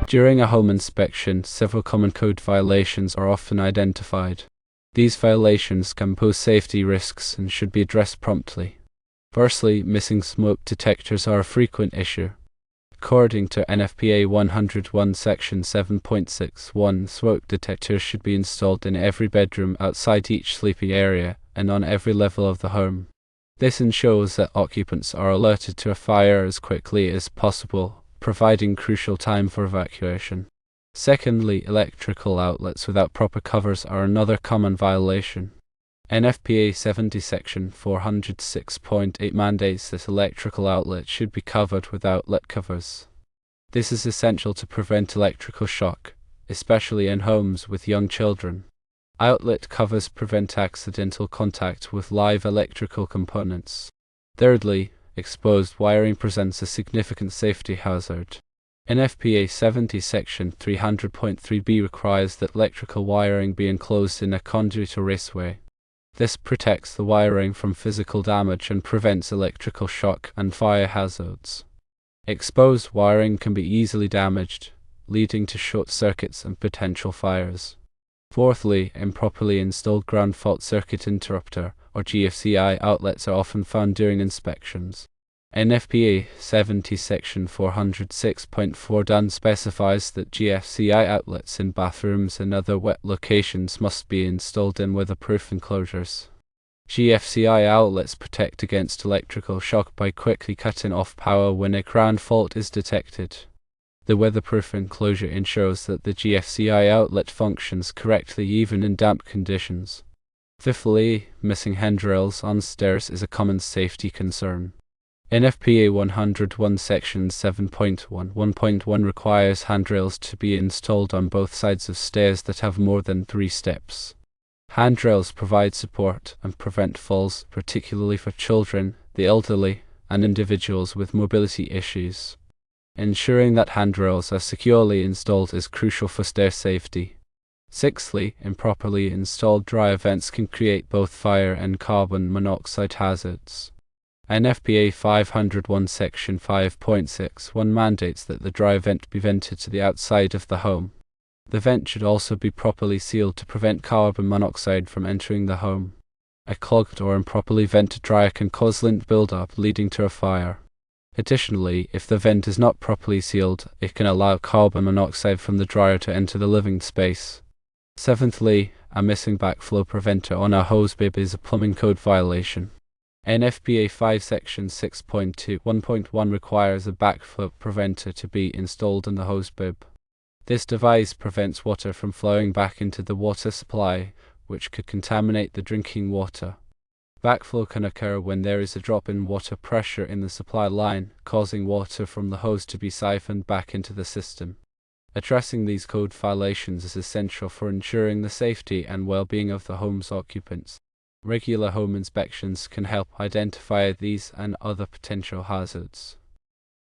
During a home inspection, several common code violations are often identified. These violations can pose safety risks and should be addressed promptly. Firstly, missing smoke detectors are a frequent issue. According to NFPA 101 Section 7.61, smoke detectors should be installed in every bedroom outside each sleeping area and on every level of the home. This ensures that occupants are alerted to a fire as quickly as possible, providing crucial time for evacuation. Secondly, electrical outlets without proper covers are another common violation. NFPA 70 Section 406.8 mandates that electrical outlets should be covered with outlet covers. This is essential to prevent electrical shock, especially in homes with young children. Outlet covers prevent accidental contact with live electrical components. Thirdly, exposed wiring presents a significant safety hazard. NFPA 70 Section 300.3b requires that electrical wiring be enclosed in a conduit or raceway. This protects the wiring from physical damage and prevents electrical shock and fire hazards. Exposed wiring can be easily damaged, leading to short circuits and potential fires. Fourthly, improperly installed ground fault circuit interrupter or GFCI outlets are often found during inspections. NFPA 70 Section 406.4 specifies that GFCI outlets in bathrooms and other wet locations must be installed in weatherproof enclosures. GFCI outlets protect against electrical shock by quickly cutting off power when a ground fault is detected. The weatherproof enclosure ensures that the GFCI outlet functions correctly even in damp conditions. Fifthly, missing handrails on stairs is a common safety concern. NFPA 101 Section 7.1.1 requires handrails to be installed on both sides of stairs that have more than 3 steps. Handrails provide support and prevent falls, particularly for children, the elderly, and individuals with mobility issues. Ensuring that handrails are securely installed is crucial for stair safety. Sixthly, improperly installed dryer vents can create both fire and carbon monoxide hazards. NFPA 501 Section 5.61 mandates that the dryer vent be vented to the outside of the home. The vent should also be properly sealed to prevent carbon monoxide from entering the home. A clogged or improperly vented dryer can cause lint buildup, leading to a fire. Additionally, if the vent is not properly sealed, it can allow carbon monoxide from the dryer to enter the living space. Seventhly, a missing backflow preventer on a hose bib is a plumbing code violation. NFPA 5 Section 6.2.1 requires a backflow preventer to be installed in the hose bib. This device prevents water from flowing back into the water supply, which could contaminate the drinking water. Backflow can occur when there is a drop in water pressure in the supply line, causing water from the hose to be siphoned back into the system. Addressing these code violations is essential for ensuring the safety and well-being of the home's occupants. Regular home inspections can help identify these and other potential hazards.